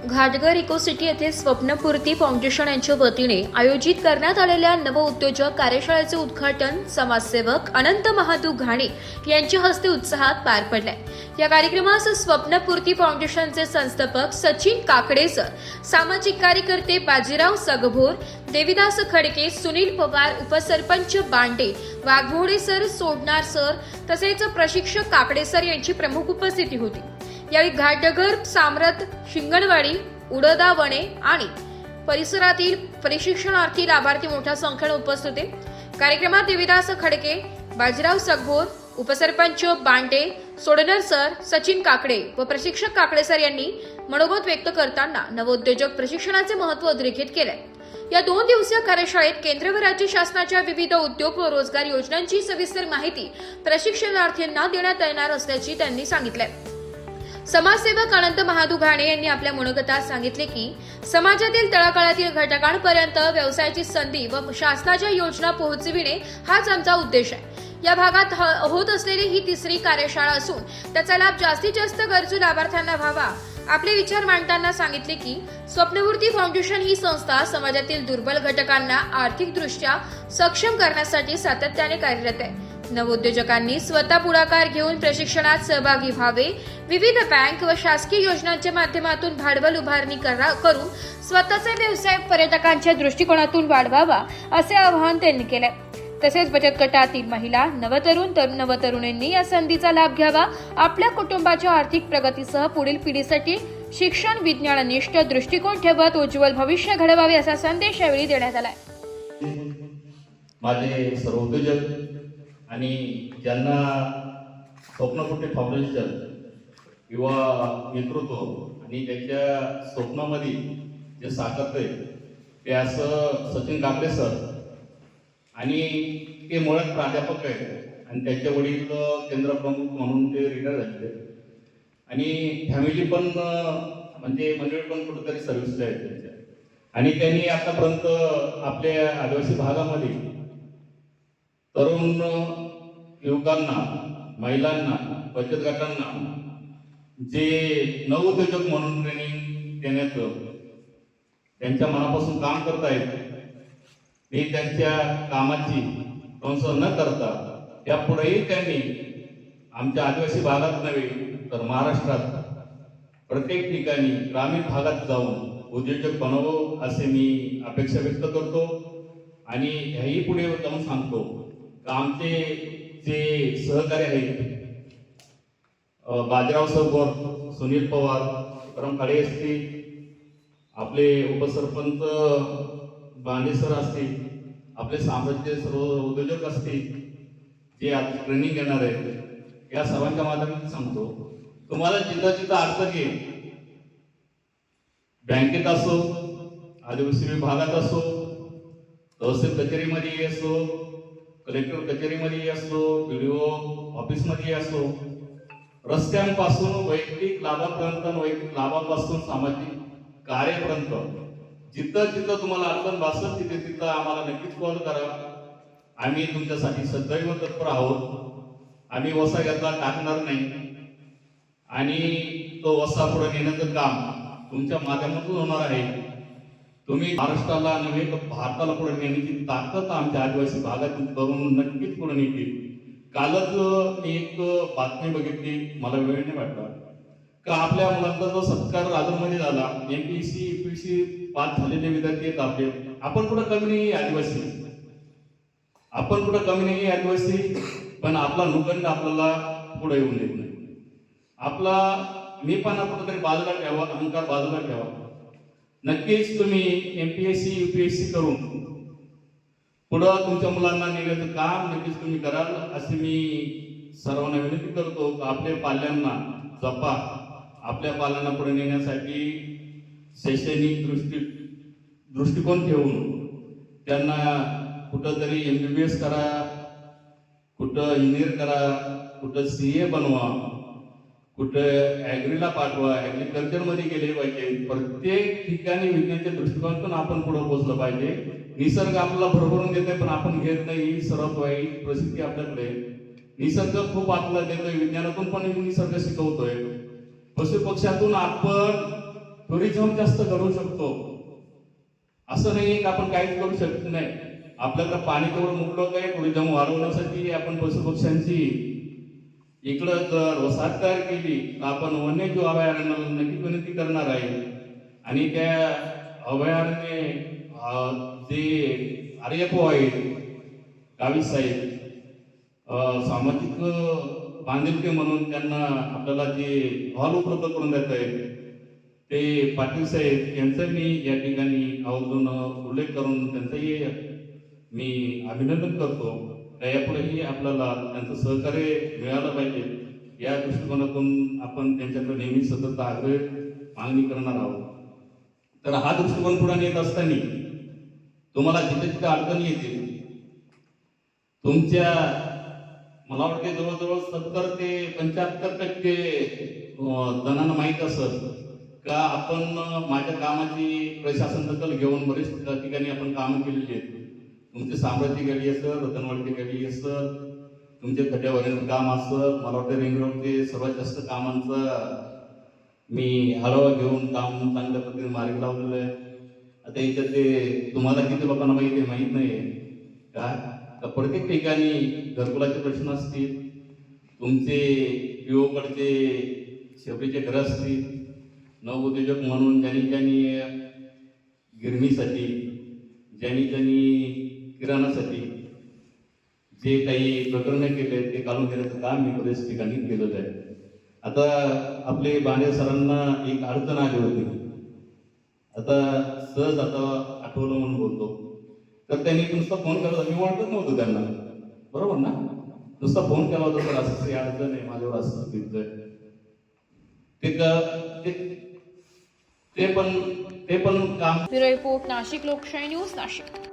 घाटगर इकोसिटी येथे स्वप्नपूर्ती फाउंडेशन यांच्या वतीने आयोजित करण्यात आलेल्या नवउद्योजक कार्यशाळेचे उद्घाटन समाजसेवक अनंत महादू घाणे यांच्या हस्ते उत्साहात पार पडले। या कार्यक्रमास स्वप्नपूर्ती फाउंडेशनचे संस्थापक सचिन काकडे सर, सामाजिक कार्यकर्ते बाजीराव सगभोर, देविदास खडके, सुनील पवार, उपसरपंच बांडे, वाघमोडे सर, सोडणार सर तसेच प्रशिक्षक काकडे सर यांची प्रमुख उपस्थिती होती। यावेळी घाटगर, सामरत, शिंगणवाडी, उडदा वणे आणि परिसरातील प्रशिक्षणार्थी लाभार्थी मोठ्या संख्येने उपस्थित होते। कार्यक्रमात देविदास खडके, बाजीराव सगभोर, उपसरपंच बांडे, सोडणार सर, सचिन काकडे व प्रशिक्षक काकडे सर यांनी मनोगत व्यक्त करताना नवोद्योजक प्रशिक्षणाचे महत्त्व अधोरेखित केले। या 2 दिवसीय कार्यशाळेत केंद्र व राज्य शासनाच्या विविध उद्योग व रोजगार योजनांची सविस्तर माहिती प्रशिक्षणार्थींना देण्यात येणार असल्याचे त्यांनी सांगितले। समाजसेवक अनंत महादू घाणे यांनी आपल्या मनोगतात सांगितले की समाजातील तळागाळातील घटकांपर्यंत व्यवसायाची संधी व शासनाच्या योजना पोहोचविणे हाच आमचा उद्देश आहे। या भागात होत असलेली ही 3री कार्यशाळा असून त्याचा लाभ जास्तीत जास्त गरजू लाभार्थ्यांना व्हावा। आपले विचार मांडताना सांगितले की स्वप्नपूर्ती फाउंडेशन ही संस्था समाजातील दुर्बल घटकांना आर्थिकदृष्ट्या सक्षम करण्यासाठी सातत्याने कार्यरत आहे। नवोद्योजकांनी स्वतः पुढाकार घेऊन प्रशिक्षणात सहभागी व्हावे, विविध बँक व शासकीय योजनांच्या माध्यमातून भांडवल उभारणी करून स्वतःचा व्यवसाय पर्यटकांच्या दृष्टिकोनातून वाढवावा असे आवाहन त्यांनी केले। तसेच बचत गटातील महिला, नवतरुणांनी या संधीचा लाभ घ्यावा, आपल्या कुटुंबाच्या आर्थिक प्रगतीसह पुढील पिढीसाठी शिक्षण विज्ञाननिष्ठ दृष्टिकोन ठेवत उज्ज्वल भविष्य घडवावे असा संदेश यावेळी देण्यात आला। माझे सर्व उद्योजक आणि ज्यांना स्वप्नपूर्ती फाउंडेशन किंवा नेतृत्व आणि त्यांच्या स्वप्नामध्ये जे साकारते ते असं सचिन काकडे सर आणि ते मुळात प्राध्यापक आहेत आणि त्यांचे वडील केंद्र प्रमुख म्हणून ते रिटायर झाले आणि फॅमिली पण म्हणजे मंडळी पण कुठेतरी सर्व्हिसला आहेत त्यांच्या आणि त्यांनी आतापर्यंत आपल्या आदिवासी भागामध्ये तरुण युवकांना, महिलांना, बचत गटांना जे नवउद्योजक म्हणून ट्रेनिंग देण्यात त्यांच्या मनापासून काम करतायत। हे त्यांच्या कामाची प्रशंसा न करता यापुढेही त्यांनी आमच्या आदिवासी भागात नव्हे तर महाराष्ट्रात प्रत्येक ठिकाणी ग्रामीण भागात जाऊन उद्योजक बनावं असे मी अपेक्षा व्यक्त करतो आणि ह्याही पुढे जाऊन सांगतो की आमचे जे सहकारी आहेत बाजीराव सगभोर, सुनील पवार, परम खाडे असतील, आपले उपसरपंच बांडे सर असतील, आपले साम्राज्य सर्व उद्योजक असतील जे आज ट्रेनिंग घेणार आहेत, या सर्वांच्या माध्यमातून सांगतो तुम्हाला जिथं अडचण येईल, बँकेत असो, आदिवासी विभागात असो, तहसील कचेरीमध्ये असो, कलेक्टर कचेरीमध्ये असो, BDO ऑफिसमध्ये असो, रस्त्यांपासून वैयक्तिक लाभापासून सामाजिक कार्यापर्यंत जिथं तुम्हाला अडचण भासेल तिथं आम्हाला नक्कीच कॉल करा। आम्ही तुमच्यासाठी सदैव तत्पर आहोत। आम्ही वसा घेतला टाकणार नाही आणि तो वसा पुढे नेण्याचं काम तुमच्या माध्यमातून होणार आहे। तुम्ही महाराष्ट्राला नव्हे तर भारताला पुढे नेण्याची ताकद आमच्या आदिवासी भागातून तरुण नक्कीच पुढे नेतील। कालच मी एक बातमी बघितली, मला वेळ नाही वाटला का आपल्या मुलांचा जो सत्कार राजूरमध्ये झाला, MPSC UPSC पास झालेले विद्यार्थी आहेत आपले, आपण कुठं कमी नाही आदिवासी, आपण कुठं कमी नाही आदिवासी, पण आपला नुकंड आपल्याला पुढे येऊन देत नाही। आपला मीपणा कुठेतरी बाजूला ठेवा, अहंकार बाजूला ठेवा। नक्कीच तुम्ही MPSC UPSC करून पुढं तुमच्या मुलांना नेण्याचं काम नक्कीच तुम्ही कराल असे मी सर्वांना विनंती करतो। आपल्या पाल्यांना जपा, आपल्या पाल्यांना पुढे नेण्यासाठी शैक्षणिक दृष्टिकोन ठेवून त्यांना कुठंतरी MBBS करा, कुठं इंजिनियर करा, कुठं CA बनवा, कुठं ॲग्रीला पाठवा, ॲग्रिकल्चर मध्ये गेले पाहिजे। प्रत्येक ठिकाणी विज्ञानाच्या दृष्टिकोनातून आपण पुढे पोहोचलं पाहिजे। निसर्ग आपल्याला भरभरून देतोय पण आपण घेत नाही, ही सर्वात वाईट परिस्थिती आपल्याकडे। निसर्ग खूप आपल्याला देतोय, विज्ञानातून पण निसर्ग शिकवतोय, पशुपक्ष्यातून आपण टुरिझम जास्त करू शकतो. असं नाही की आपण काहीच करू शकत नाही. आपल्याकडे पाणी तेवढं मुबलक आहे. टुरिझम वाढवण्यासाठी आपण पशुपक्ष्यांची इकडं जर वसाहत तयार केली तर आपण वन्यजीव अभयारण्याला नक्की विनंती करणार आहे. आणि त्या अभयारण्य जे आर्यपो आहेत गावित साहेब सामाजिक बांधिलकी म्हणून त्यांना आपल्याला जे हॉल उपलब्ध करून देत आहेत ते पाटील साहेब यांचं मी या ठिकाणी आवर्जून उल्लेख करून त्यांचंही मी अभिनंदन करतो. यापुढेही आपल्याला त्यांचं सहकार्य मिळालं पाहिजे या दृष्टिकोनातून आपण त्यांच्याकडे नेहमी सतत आग्रह मागणी करणार आहोत. तर हा दृष्टिकोन पुढे नेत असताना तुम्हाला जिथे जिथे अडचणी येतील तुमच्या मला वाटते जवळजवळ 70 ते 75% जणांना माहीत असत का आपण माझ्या कामाची प्रशासन दखल घेऊन बरेच ठिकाणी आपण कामं केलेली आहेत. तुमचे साम्राज्य गडी असत, रतनवाडची गडी असत, तुमचे खड्ड्यावरील काम असत, मला वाटतं रिंग रोडचे सर्वात जास्त कामांचं मी आढावा घेऊन काम चांगल्या पद्धतीने मार्गी लावलेलं आहे. आता याच्यात ते तुम्हाला किती लोकांना माहीत नाही का? तर प्रत्येक ठिकाणी घरकुलाचे प्रश्न असतील, तुमचे पिओकडचे शेवटीचे घर असतील, नवउद्योजक म्हणून ज्यांनी गिरणीसाठी, ज्यांनी किराणासाठी जे काही प्रकरणं केले ते काढून घेण्याचं काम मी बरेच ठिकाणी केलेलं आहे. आता आपले बांडे सरांना एक अडचण आली होती. आता सहज आता आठवलं म्हणून बोलतो. तर त्यांनी नुसता फोन केला होता. मी वाटत नव्हतं त्यांना, बरोबर ना? नुसता फोन केला होता तर असं अडचण आहे माझ्यावर असं तिथं ते पण काम. ब्युरो रिपोर्ट नाशिक लोकशाही न्यूज नाशिक.